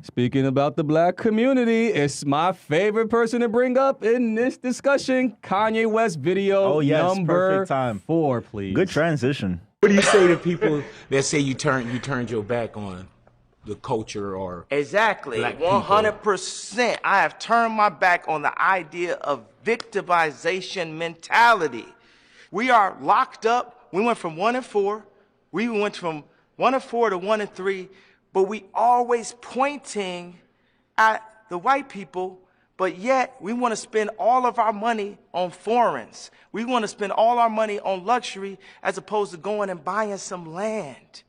Speaking about the black community, it's my favorite person to bring up in this discussion. Kanye West video number 4, please. Good transition. What do you say to people that say you turned your back on the culture or Exactly. black people? 100%. I have turned my back on the idea of victimization mentality. We are locked up. We went from 1 and 4. We went from 1 and 4 to 1 and 3. But we always pointing at the white people, but yet we want to spend all of our money on foreigns. We want to spend all our money on luxury as opposed to going and buying some land.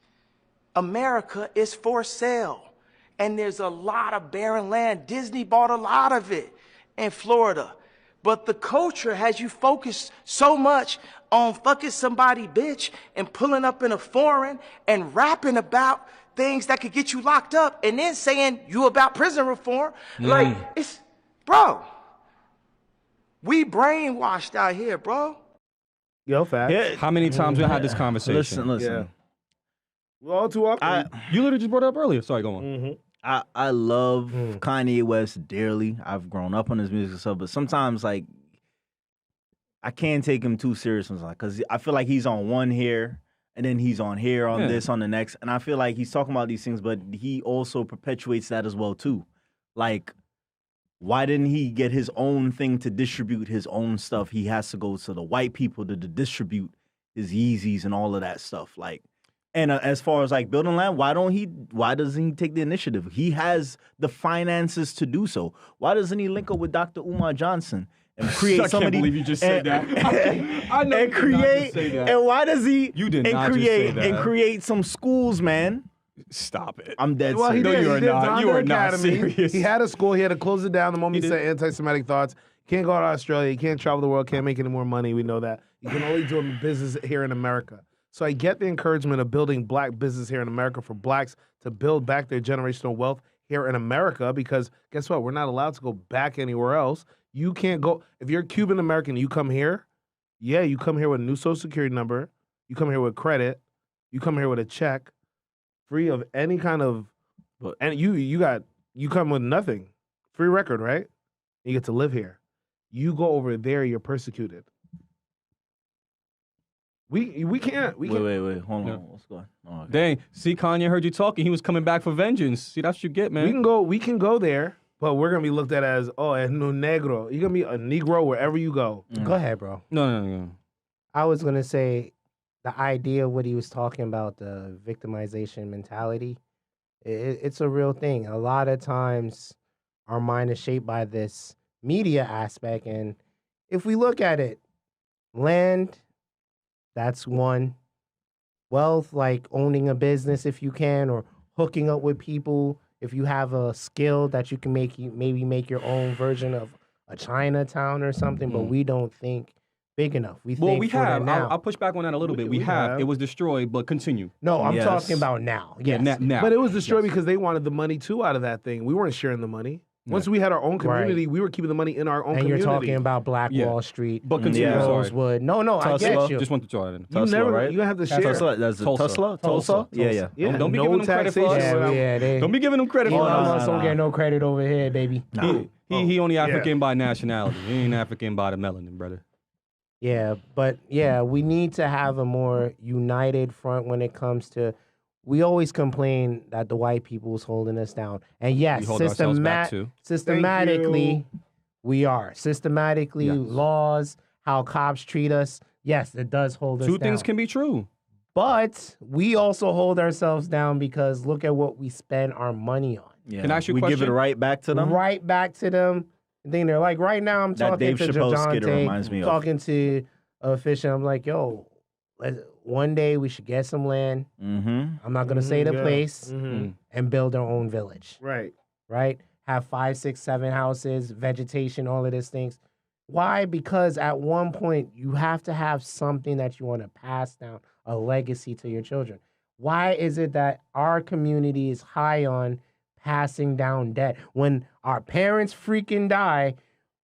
America is for sale, and there's a lot of barren land. Disney bought a lot of it in Florida. But the culture has you focused so much on fucking somebody bitch and pulling up in a foreign and rapping about things that could get you locked up and then saying you about prison reform. Like, it's, bro, we brainwashed out here, bro. Yo, fact. Yeah. How many times we had this conversation? Listen. Yeah. We're all too often. You literally just brought it up earlier. Sorry, go on. I love Kanye West dearly. I've grown up on his music and stuff, but sometimes like I can't take him too serious sometimes because I feel like he's on one here and then he's on here on this on the next, and I feel like he's talking about these things, but he also perpetuates that as well too. Like, why didn't he get his own thing to distribute his own stuff? He has to go to the white people to distribute his Yeezys and all of that stuff. Like. And as far as like building land, why doesn't he take the initiative? He has the finances to do so. Why doesn't he link up with Dr. Umar Johnson and create some of these? I can't believe you just said that. I know and you did not create. just say that. And why does he? You did and not create just say that. and create some schools, man. Stop it. I'm dead Well, he serious. did. you are He did not. You Zonda are not Academy. serious. He had a school. He had to close it down the moment he He said anti-Semitic thoughts. Can't go to Australia. Can't travel the world. Can't make any more money. We know that. You can only do business here in America. So I get the encouragement of building black business here in America for blacks to build back their generational wealth here in America, because guess what? We're not allowed to go back anywhere else. You can't go. If you're Cuban American, you come here. Yeah, you come here with a new social security number. You come here with credit. You come here with a check, free of any kind of. And you come with nothing, free record, right? You get to live here. You go over there, you're persecuted. We can't. Wait. Hold on. What's going on? Oh, okay. Dang. See, Kanye heard you talking. He was coming back for vengeance. See, that's what you get, man. We can go there, but we're gonna be looked at as es no negro. You're gonna be a Negro wherever you go. Go ahead, bro. No. I was going to say the idea of what he was talking about, the victimization mentality, it's a real thing. A lot of times our mind is shaped by this media aspect. And if we look at it, land, that's one. Wealth, like owning a business if you can, or hooking up with people. If you have a skill that you can maybe make your own version of a Chinatown or something, but we don't think big enough. We have. I'll push back on that a little bit. We have. It was destroyed, but continue. No, I'm talking about now. Yes. Now. But it was destroyed because they wanted the money too out of that thing. We weren't sharing the money. Once we had our own community, we were keeping the money in our own community. And you're talking about Black Wall Street, but continue. Rosewood. No, I get you. Just want to throw it in. Tulsa, right? You have to share. Tulsa? Yeah. Don't be giving them credit for us. Don't be giving them credit for us. Don't get no credit over here, baby. He only African by nationality. He ain't African by the melanin, brother. Yeah, but we need to have a more united front when it comes to. We always complain that the white people's holding us down, and yes, systematically, we are systematically laws, how cops treat us. Yes, it does hold us down. Two things can be true, but we also hold ourselves down because look at what we spend our money on. Yeah. Can I ask you a we question? give it right back to them. Right back to them. And then they're like, right now, I'm talking Dave to Chappelle skit reminds me Dajonte, of. talking to a Fisher. I'm like, yo, one day we should get some land. I'm not gonna say the place, and build our own village. Right. Have 5, 6, 7 houses, vegetation, all of these things. Why? Because at one point you have to have something that you want to pass down, a legacy to your children. Why is it that our community is high on passing down debt? When our parents freaking die,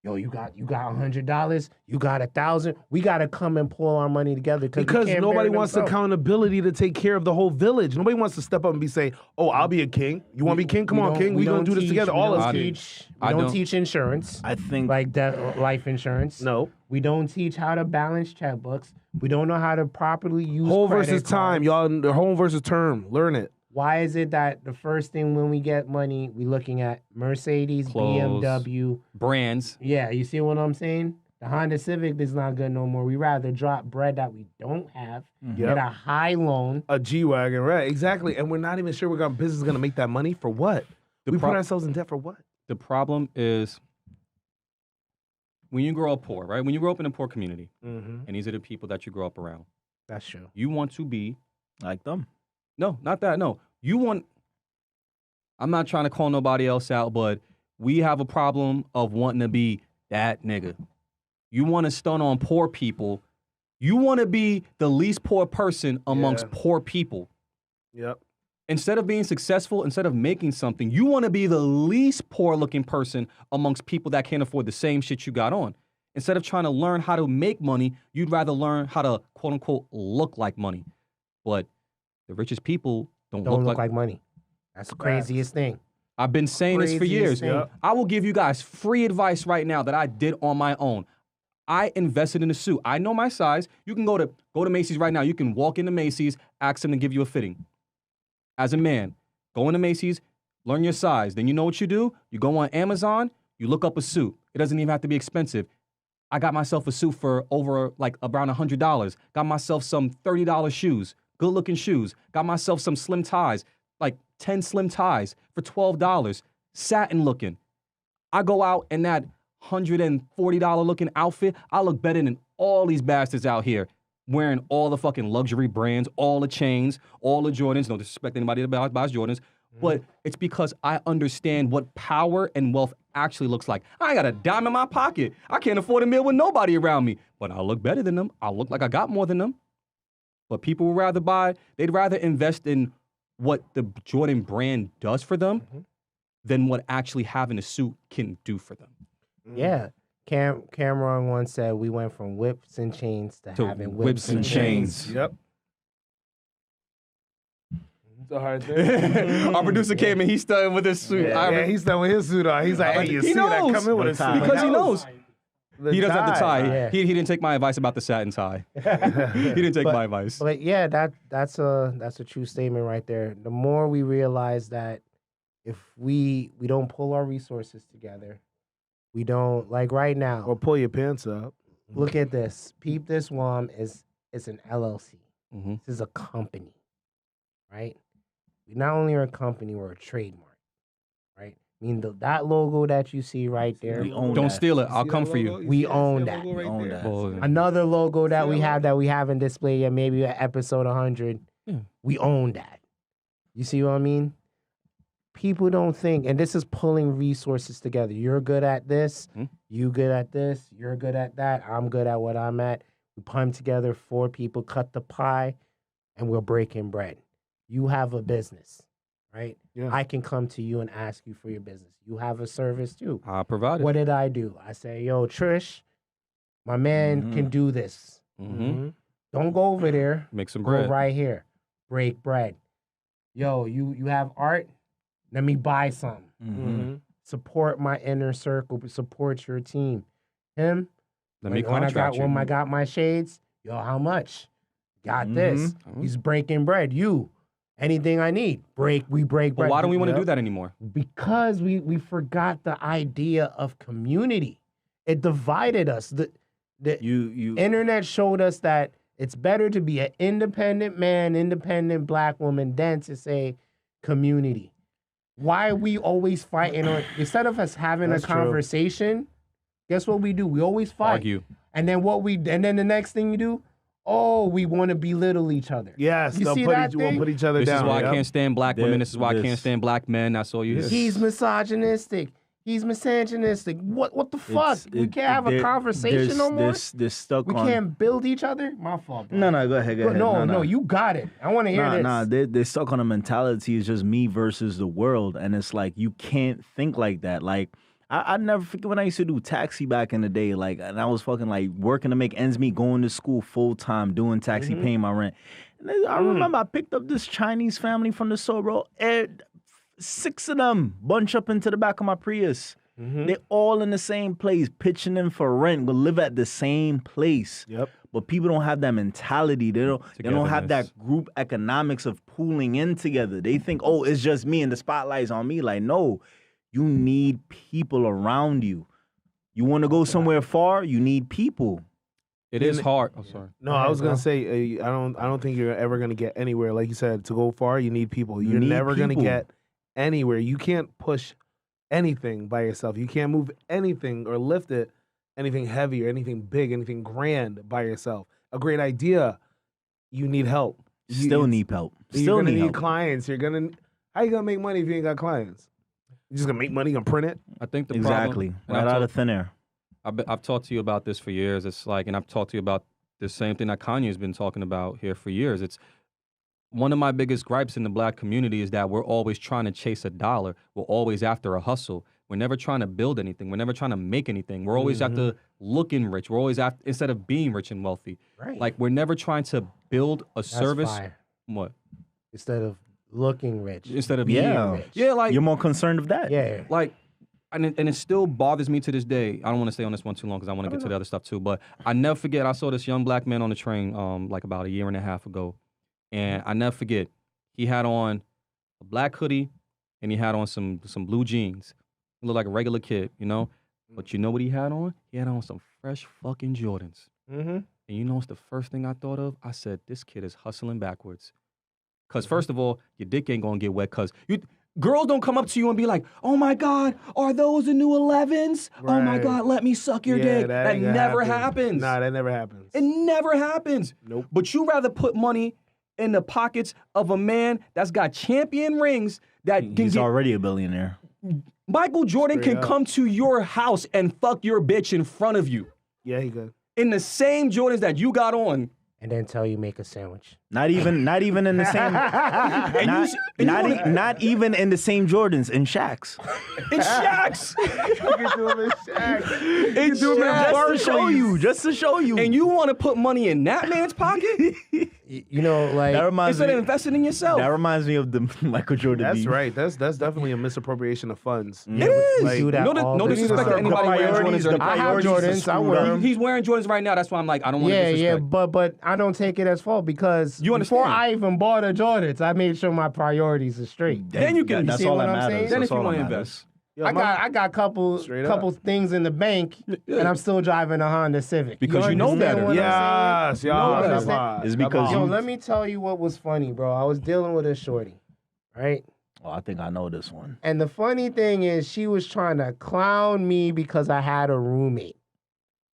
yo, you got $100, you got 1,000. We got to come and pull our money together because nobody wants accountability to take care of the whole village. Nobody wants to step up and be saying, "Oh, I'll be a king. You want to be king? Come on, king. We gonna do this together. All us kings." We don't teach insurance. I think like life insurance. No. We don't teach how to balance checkbooks. We don't know how to properly use whole credit versus time, cards. y'all. The whole versus term. Learn it. Why is it that the first thing when we get money, we looking at Mercedes, Clothes, BMW, brands? Yeah, you see what I'm saying? The Honda Civic is not good no more. We rather drop bread that we don't have, get a high loan, a G-Wagon, right? Exactly. And we're not even sure business is gonna make that money for what? We put ourselves in debt for what? The problem is when you grow up poor, right? When you grow up in a poor community, and these are the people that you grow up around. That's true. You want to be like them. No, not that. No. I'm not trying to call nobody else out, but we have a problem of wanting to be that nigga. You want to stun on poor people. You want to be the least poor person amongst poor people. Yep. Instead of being successful, instead of making something, you want to be the least poor looking person amongst people that can't afford the same shit you got on. Instead of trying to learn how to make money, you'd rather learn how to quote unquote look like money. But the richest people don't look like money. That's the craziest thing. I've been saying this for years. I will give you guys free advice right now that I did on my own. I invested in a suit. I know my size. You can go to Macy's right now. You can walk into Macy's, ask them to give you a fitting. As a man, go into Macy's, learn your size. Then you know what you do? You go on Amazon, you look up a suit. It doesn't even have to be expensive. I got myself a suit for over around $100. Got myself some $30 shoes, good looking shoes. Got myself some slim ties, like 10 slim ties for $12, satin looking. I go out in that $140 looking outfit. I look better than all these bastards out here wearing all the fucking luxury brands, all the chains, all the Jordans. No disrespect anybody that buys Jordans, but it's because I understand what power and wealth actually looks like. I ain't got a dime in my pocket. I can't afford a meal with nobody around me, but I look better than them. I look like I got more than them. But people would they'd rather invest in what the Jordan brand does for them than what actually having a suit can do for them. Yeah. Cameron once said we went from whips and chains to having whips and chains. Yep. It's a hard thing. Our producer came and he's studying with his suit. Yeah, he's done with his suit on. He's like, hey, you see that? Come in with a suit. Because he knows. He doesn't have the tie. Yeah. He didn't take my advice about the satin tie. He didn't take my advice. But yeah, that's a true statement right there. The more we realize that if we don't pull our resources together, we don't, like right now. Or pull your pants up. Look at this. Peepthiswom is an LLC. Mm-hmm. This is a company, right? We not only are a company, we're a trademark, right? I mean, that logo that you see right there. We own Don't that. steal it. I'll come for you. We own that. We own that. Another logo that we haven't displayed yet, maybe at episode 100. We own that. You see what I mean? People don't think, and this is pulling resources together. You're good at this, you good at this, you're good at that, I'm good at what I'm at. We put them together, 4 people, cut the pie, and we're breaking bread. You have a business, right? Yeah. I can come to you and ask you for your business. You have a service too. I provide it. What did I do? I say, yo, Trish, my man can do this. Don't go over there. Make some bread. Go right here. Break bread. Yo, you have art? Let me buy some. Support my inner circle. Support your team. Him. Let me contract you. When I got my shades, yo, how much? Got this. He's breaking bread. You. Anything I need. We break bread. But why don't we want to do that anymore? Because we forgot the idea of community. It divided us. The internet showed us that it's better to be an independent man, independent black woman than to say community. Why are we always fighting? Instead of us having a conversation, guess what we do? We always fight. Argue. And then the next thing you do, we want to belittle each other. Yes, you see we'll that thing? put each other This down. is why I can't stand black women. This is why I can't stand black men. That's all you hear. He's misogynistic. He's misogynistic. What the fuck? We can't have a conversation no more? They're stuck we can't build each other? My fault, bro. No, go ahead. No, you got it. I want to hear this. They're stuck on a mentality. It's just me versus the world. And it's like, you can't think like that. Like, I never forget when I used to do taxi back in the day, like, and I was fucking like working to make ends meet, going to school full time, doing taxi, paying my rent. And then I remember I picked up this Chinese family from the suburb, and 6 of them bunch up into the back of my Prius. They all in the same place, pitching in for rent, but live at the same place. Yep. But people don't have that mentality. They don't have that group economics of pooling in together. They think, oh, it's just me and the spotlight's on me. Like, no, you need people around you. You want to go somewhere far, you need people. It is hard. I'm sorry. No, I was gonna say I don't think you're ever gonna get anywhere. Like you said, to go far, you need people. You're need never gonna people. get anywhere. You can't push anything by yourself. You can't move anything or lift it, anything heavy or anything big, anything grand by yourself. A great idea, you need help. Still need help. You're Still gonna need help. clients. How you gonna make money if you ain't got clients? You just gonna make money, you gonna print it? I think the Exactly. problem, and Right I've out talked- of thin air. I've talked to you about this for years. It's like, and I've talked to you about the same thing that Kanye's been talking about here for years. It's one of my biggest gripes in the black community is that we're always trying to chase a dollar. We're always after a hustle. We're never trying to build anything. We're never trying to make anything. We're always after looking rich. We're always after, instead of being rich and wealthy. Right. Like, we're never trying to build a service. Fire. What? Instead of looking rich. Instead of Yeah. being rich. Yeah, like, You're more concerned of that. Yeah. like, and it still bothers me to this day. I don't want to stay on this one too long because I want to get to the other stuff too. But I never forget, I saw this young black man on the train like about a year and a half ago. And I never forget, he had on a black hoodie and he had on some blue jeans. He looked like a regular kid, you know? But you know what he had on? He had on some fresh fucking Jordans. Mm-hmm. And you know what's the first thing I thought of? I said, this kid is hustling backwards. Because first of all, your dick ain't going to get wet because girls don't come up to you and be like, oh my God, are those the new 11s? Oh my Right. God, let me suck your dick. That ain't gonna never happen. happens. Nah, that never happens. It never happens. Nope. But you rather put money in the pockets of a man that's got champion rings that can He's get... already a billionaire. Michael Jordan Straight can up. come to your house and fuck your bitch in front of you Yeah, he good. in the same Jordans that you got on. And then tell you make a sandwich. Not even in the same. not even in the same Jordans in Shaq's. In Shaq's. You can do him in Shaq. In Shaq's. Just to show you. And you want to put money in that man's pocket You know, like that reminds instead of me. investing in yourself? That reminds me of the Michael Jordan. That's beef. right. That's definitely a misappropriation of funds. It is. Like, do that no all no the disrespect time. to anybody wearing Priorities- Jordans or the anything. I have priorities Jordans. are I screwed wear up. them. He's wearing Jordans right now. That's why I'm like, I don't want to Yeah, disrespect. but I don't take it as fault because You before understand. I even bought a Jordans, I made sure my priorities are straight. Then you can- That's see all what that I'm matters. saying? Then That's if you all want that to matters. invest. yo, I got Straight couple up. things in the bank, and I'm still driving a Honda Civic. Because you know understand better. what I'm Yes, saying? y'all. You That's understand? why. It's because Yo, you- let me tell you what was funny, bro. I was dealing with a shorty, right? Oh, I think I know this one. And the funny thing is, she was trying to clown me because I had a roommate.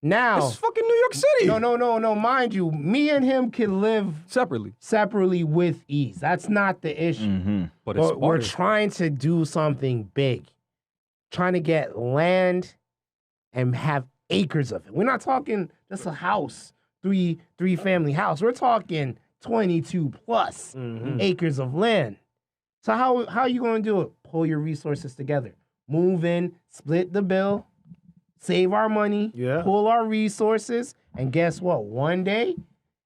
Now, It's fucking New York City. no. Mind you, me and him can live Separately. separately with ease. That's not the issue. Mm-hmm. But it's But we're smarter. trying to do something big, trying to get land and have acres of it. We're not talking just a house, three family house. We're talking 22 plus acres of land. So how are you going to do it? Pull your resources together, move in, split the bill, save our money, Yeah. pull our resources, and guess what? One day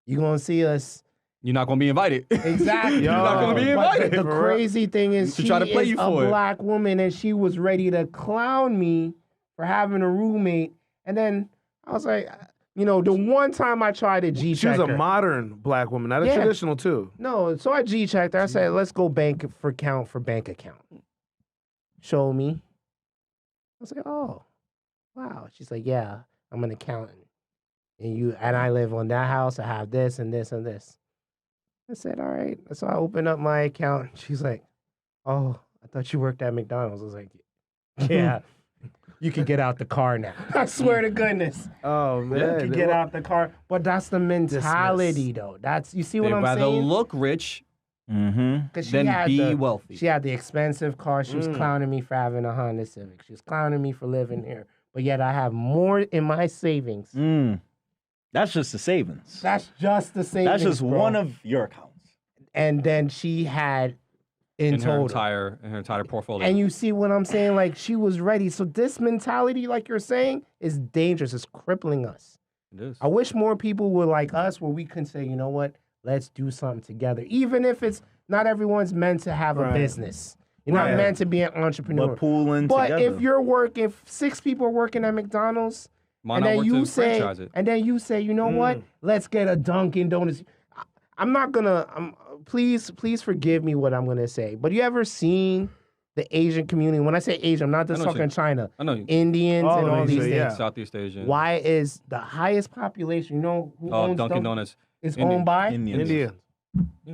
you're going to see us. You're not going to be invited. Exactly. You're not gonna be But invited, The for real. crazy thing is, To she try to play is you a for it. black woman, and she was ready to clown me for having a roommate. And then I was like, the one time I tried to She was G-check a her. modern black woman, not a Yeah. traditional too. No, so I G-checked her. I said, let's go bank for bank account. Show me. I was like, oh, wow. She's like, yeah, I'm an accountant. And I live on that house. I have this and this and this. I said, all right. So I opened up my account. She's like, oh, I thought you worked at McDonald's. I was like, yeah, you can get out the car now. I swear to goodness. Oh You man, can get out the car. But that's the mentality, though. You see They'd what I'm rather saying? look rich Mm-hmm. 'Cause than be wealthy. She had the expensive car. She was clowning me for having a Honda Civic. She was clowning me for living here. But yet I have more in my savings. That's just the savings. That's just the savings. That's just bro. one of your accounts. And then she had in her total. entire portfolio. And you see what I'm saying? Like, she was ready. So this mentality, like you're saying, is dangerous. It's crippling us. It is. I wish more people were like us, where we can say, you know what, let's do something together. Even if it's not everyone's meant to have a business. You're not meant to be an entrepreneur. But pooling But together. if you're working, if 6 people are working at McDonald's, Why and not then work you to say, franchise it? and then you say, you know what, let's get a Dunkin' Donuts. I'm not gonna. Please forgive me what I'm gonna say. But you ever seen the Asian community? When I say Asian, I'm not just I know talking China. I know you. Indians and all these things. yeah. Southeast Asian. Why is the highest population? You know who owns Dunkin' Donuts. Is Indian. owned by Indians.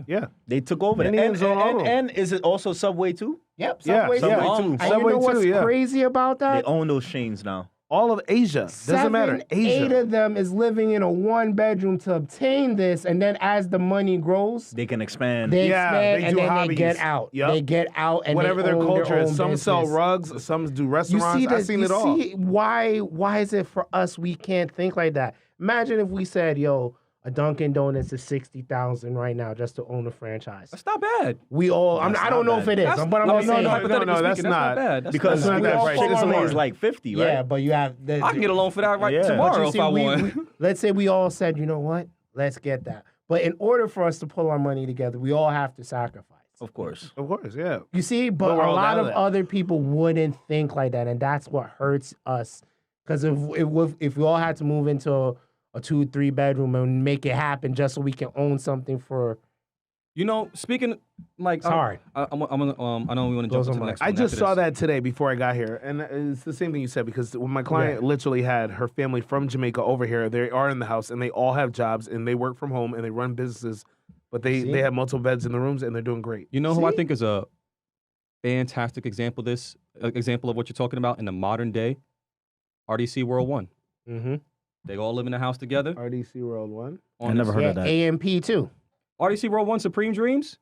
Yeah. They took over. Indians own all of them. And is it also Subway too? Yep. Yeah, Subway. Subway too. too. And Subway you know what's too, yeah. crazy about They that? own those chains now. All of Asia. Doesn't matter. 8 Asia. of them is living in a 1-bedroom to obtain this, and then as the money grows, They can expand. they Yeah, expand they and do then hobbies. they get out. Yup. They get out and Whatever they their own culture their is. own Some sell business. rugs, some do You restaurants. see I've that? seen You it all. see why is it for us we can't think like that? Imagine if we said, "Yo, a Dunkin' Donuts is $60,000 right now just to own a franchise." That's not bad. We all. I That's don't not know if it is, That's- but I'm no, just no, saying. no, hypothetically no, that's speaking, not. bad. That's Because not we bad. all Chick-fil-A farmers. is like 50, right? Yeah, but you have. I can get a loan for that right Yeah. But tomorrow you if see, I want. let's say we all said, you know what? Let's get that. But in order for us to pull our money together, we all have to sacrifice. Of course. Of course, yeah. You see, but we're a all lot down of to that. other people wouldn't think like that, and that's what hurts us. Because if we all had to move into a 2-3 bedroom and make it happen just so we can own something for, You know, speaking like it's hard. I know we want to jump Blows into the my next I one. just after saw this. that today before I got here, and it's the same thing you said because when my client literally had her family from Jamaica over here, they are in the house and they all have jobs and they work from home and they run businesses, but they have multiple beds in the rooms and they're doing great. You know who I think is a fantastic example of what you're talking about in the modern day? RDC World One. Mm-hmm. They all live in a house together. RDC World One. I never heard of that. AMP too. RDC World One Supreme Dreams.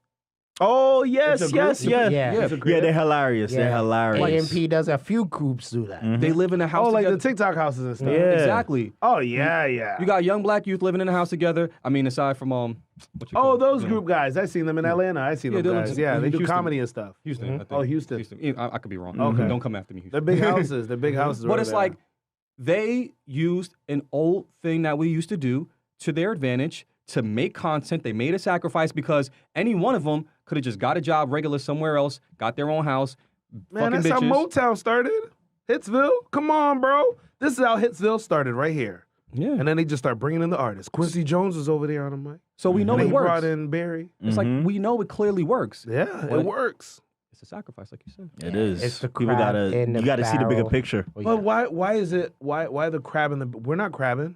Oh, yes, It's a group? yes, yes. Yeah. Yeah, they're hilarious. They're hilarious. AMP does a few groups do that. Mhm. They live in a house Oh, like together. the TikTok houses and stuff. Yeah. Exactly. Oh yeah, yeah. You got young black youth living in a house together. I mean, aside from what you call Oh, it, those you know, group guys. I seen them in Atlanta. I seen Yeah, them they're guys. legit- Yeah, they do Houston. comedy and stuff. Houston. I think. Oh, Houston. I could be wrong. Okay. Don't come after me, Houston. They're big houses. They're big houses. But right it's there. like they used an old thing that we used to do to their advantage to make content. They made a sacrifice because any one of them could have just got a job regular somewhere else, got their own house, man, fucking that's how bitches. Motown started. Hitsville. Come on, bro. This is how Hitsville started right here. Yeah. And then they just start bringing in the artists. Quincy Jones was over there on the mic. So we know And it he works. brought in Barry. It's like we know it clearly works. Yeah, But- it works. It's a sacrifice, like you said. It is. It's the People crab gotta, in the you gotta see the bigger barrel. picture. Oh, But yeah. why is it why the crab in the we're not crabbing.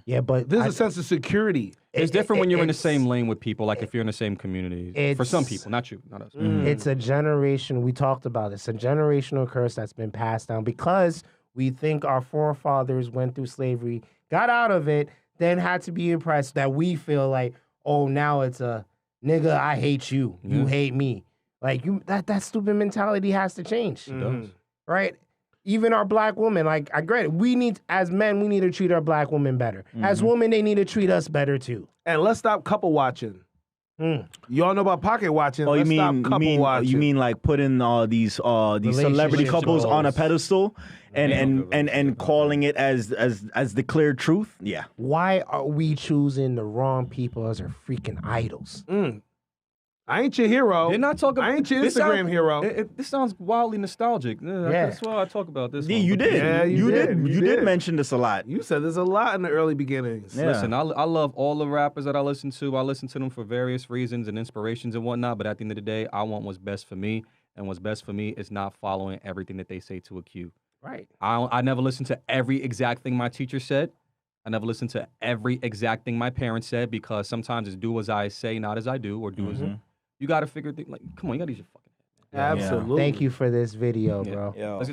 Yeah, but There's a sense of security. It's different when you're in the it's- same lane with people, like if you're in the same community. For some it's- people, not you, not us. It's a generation. We talked about this. A generational curse that's been passed down because we think our forefathers went through slavery, got out of it, then had to be impressed that we feel like, oh, now it's a nigga. I hate you. You hate me. Like you. That stupid mentality has to change. It does. Right? Even our black women, like I agree, we need as men, we need to treat our black women better. As women, they need to treat us better too. And let's stop couple watching. Y'all know about pocket watching. Oh, Let's stop couple watching. you mean like putting these celebrity Relationship couples on a goals. pedestal and calling it as the clear truth? Yeah. Why are we choosing the wrong people as our freaking idols? I ain't your hero. They're not talking. I ain't your this Instagram sounds- hero. This sounds wildly nostalgic. Yeah. That's why I talk about this. Yeah, one. you But did. Yeah, you you did. did. You You did did. mention this a lot. You said there's a lot in the early beginnings. Yeah. Listen, I love all the rappers that I listen to. I listen to them for various reasons and inspirations and whatnot. But at the end of the day, I want what's best for me, and what's best for me is not following everything that they say to a cue. Right. I never listened to every exact thing my teacher said. I never listened to every exact thing my parents said because sometimes it's do as I say, not as I do, or do as you got to figure things like, come on, you got to use your fucking head. Absolutely. Thank you for this video, Yeah. bro. Yo. Let's get